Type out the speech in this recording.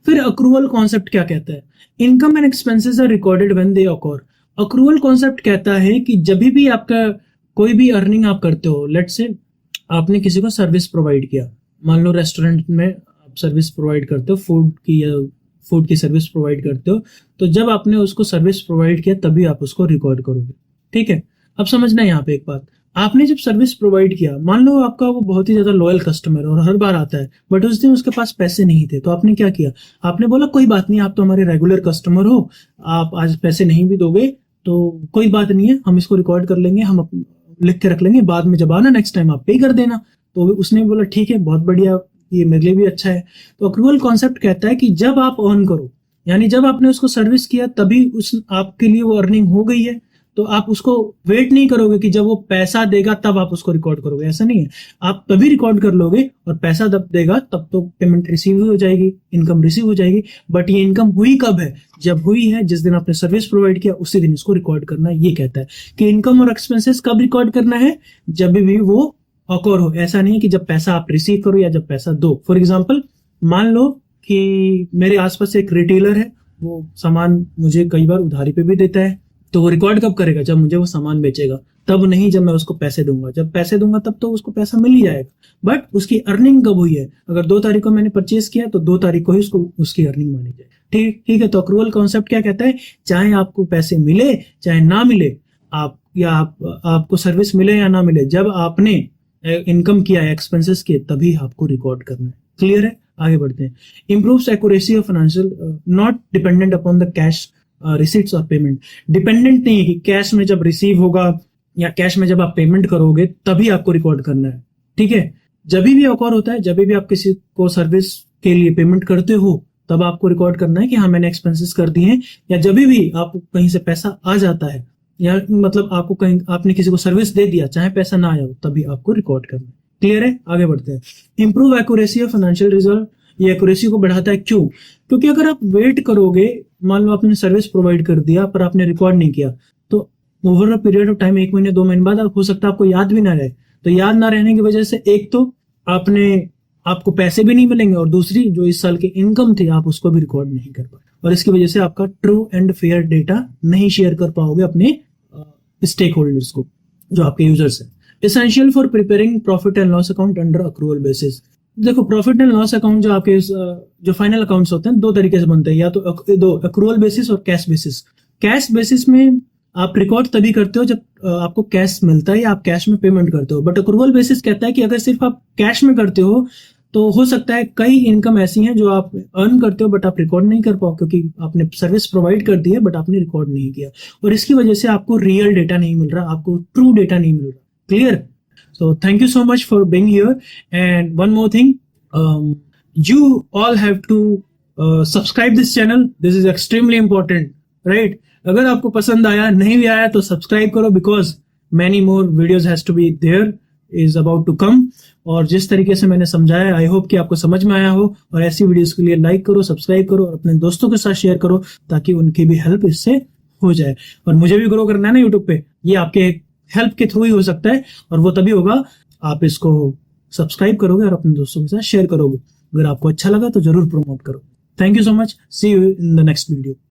फिर accrual concept क्या कहता है? Income and expenses are recorded when they occur. Accrual concept कहता है कि जब भी आपका कोई भी अर्निंग आप करते हो, लेट से आपने किसी को सर्विस प्रोवाइड किया, मान लो रेस्टोरेंट में आप सर्विस प्रोवाइड करते हो, फूड की सर्विस प्रोवाइड करते हो, तो जब आपने उसको सर्विस प्रोवाइड किया तभी आप उसको रिकॉर्ड करोगे। ठीक है, अब समझना यहाँ पे एक बात, आपने जब सर्विस प्रोवाइड किया, मान लो आपका वो बहुत ही ज्यादा लॉयल कस्टमर है और हर बार आता है, बट उस दिन उसके पास पैसे नहीं थे, तो आपने क्या किया? आपने बोला कोई बात नहीं, आप तो हमारे रेगुलर कस्टमर हो, आप आज पैसे नहीं भी दोगे तो कोई बात नहीं है, हम इसको रिकॉर्ड कर लेंगे, हम लिख के रख लेंगे, बाद में जब आना नेक्स्ट टाइम आप पे कर देना। तो उसने बोला ठीक है, बहुत बढ़िया, ये मेरे लिए भी अच्छा है। तो अक्रूवल कॉन्सेप्ट कहता है कि जब आप अर्न करो, यानी जब आपने उसको सर्विस किया तभी उस आपके लिए वो अर्निंग हो गई है, तो आप उसको वेट नहीं करोगे कि जब वो पैसा देगा तब आप उसको रिकॉर्ड करोगे, ऐसा नहीं है। आप तभी रिकॉर्ड कर लोगे और पैसा जब देगा तब तो पेमेंट रिसीव हो जाएगी, इनकम रिसीव हो जाएगी। बट ये इनकम हुई कब है? जब हुई है जिस दिन आपने सर्विस प्रोवाइड किया उसी दिन इसको रिकॉर्ड करना है। ये कहता है कि इनकम और एक्सपेंसेस कब रिकॉर्ड करना है? जब भी वो ऑकर हो। ऐसा नहीं है कि जब पैसा आप रिसीव करो या जब पैसा दो। फॉर एग्जाम्पल, मान लो कि मेरे आसपास एक रिटेलर है, वो सामान मुझे कई बार उधारी पे भी देता है, तो वो रिकॉर्ड कब करेगा? जब मुझे वो सामान बेचेगा, तब नहीं जब मैं उसको पैसे दूंगा। जब पैसे दूंगा तब तो उसको पैसा मिल ही जाएगा, बट उसकी अर्निंग कब हुई है? अगर 2 तारीख को मैंने परचेज किया तो 2 तारीख को ही उसको उसकी अर्निंग मानी जाए। ठीक है। तो अक्रूवल कॉन्सेप्ट क्या कहता है? चाहे आपको पैसे मिले चाहे ना मिले, आपको सर्विस मिले या ना मिले, जब आपने इनकम किया है, एक्सपेंसेस किए, तभी आपको रिकॉर्ड करना है। क्लियर है? आगे बढ़ते हैं। Improves accuracy of financial, not dependent upon the cash receipts और पेमेंट। डिपेंडेंट नहीं है कि कैश में जब रिसीव होगा या कैश में जब आप पेमेंट करोगे तभी आपको रिकॉर्ड करना है। ठीक है, जब भी ऑकर होता है, जब भी आप किसी को सर्विस के लिए पेमेंट करते हो तब आपको रिकॉर्ड करना है कि हाँ मैंने एक्सपेंसेस कर दिए हैं, या जब भी आपको कहीं से पैसा आ जाता है, या मतलब आपको कहीं आपने किसी को सर्विस दे दिया चाहे पैसा ना आया हो, तभी आपको रिकॉर्ड करना है। क्लियर है? आगे बढ़ते हैं। Improve accuracy of financial result. ये एक्यूरेसी को बढ़ाता है। क्यों? क्योंकि अगर आप वेट करोगे, मान लो आपने सर्विस प्रोवाइड कर दिया पर आपने रिकॉर्ड नहीं किया, तो over a period of time, 1 महीने 2 महीने बाद हो सकता है आपको याद भी ना रहे। तो याद ना रहने की वजह से एक तो आपको पैसे भी नहीं मिलेंगे, और दूसरी जो इस साल की इनकम थी आप उसको भी रिकॉर्ड नहीं कर पाए, और इसकी वजह से आपका ट्रू एंड फेयर डेटा नहीं शेयर कर पाओगे अपने स्टेक होल्डर्स को, जो आपके यूजर्स हैं। Essential for preparing profit and loss account under accrual basis. देखो, प्रॉफिट एंड लॉस अकाउंट जो आपके जो फाइनल अकाउंट्स होते हैं 2 तरीके से बनते हैं, या तो दो, अक्रूवल बेसिस और कैश बेसिस। कैश बेसिस में आप रिकॉर्ड तभी करते हो जब आपको कैश मिलता है या आप कैश में पेमेंट करते हो। बट अक्रूवल बेसिस कहता है कि अगर सिर्फ आप कैश में करते हो तो हो सकता है कई इनकम ऐसी हैं जो आप अर्न करते हो बट आप रिकॉर्ड नहीं कर पाओ, क्योंकि आपने सर्विस प्रोवाइड कर दी है बट आपने रिकॉर्ड नहीं किया, और इसकी वजह से आपको रियल डेटा नहीं मिल रहा, आपको ट्रू डेटा नहीं मिल रहा। Clear? So thank you so much for being here. And one more thing, you all have to subscribe this channel. This is extremely important, right? अगर आपको पसंद आया, नहीं भी आया तो सब्सक्राइब करो, because many more videos has to be there, is about to come. और जिस तरीके से मैंने समझाया, आई होप कि आपको समझ में आया हो, और ऐसी वीडियोस के लिए लाइक करो, सब्सक्राइब करो और अपने दोस्तों के साथ शेयर करो, ताकि उनकी भी हेल्प इससे हो जाए। और मुझे भी ग्रो करना है ना यूट्यूब पे, ये आपके हेल्प के थ्रू ही हो सकता है, और वो तभी होगा आप इसको सब्सक्राइब करोगे और अपने दोस्तों के साथ शेयर करोगे। अगर आपको अच्छा लगा तो जरूर प्रमोट करो। Thank you so much, see you in the next video.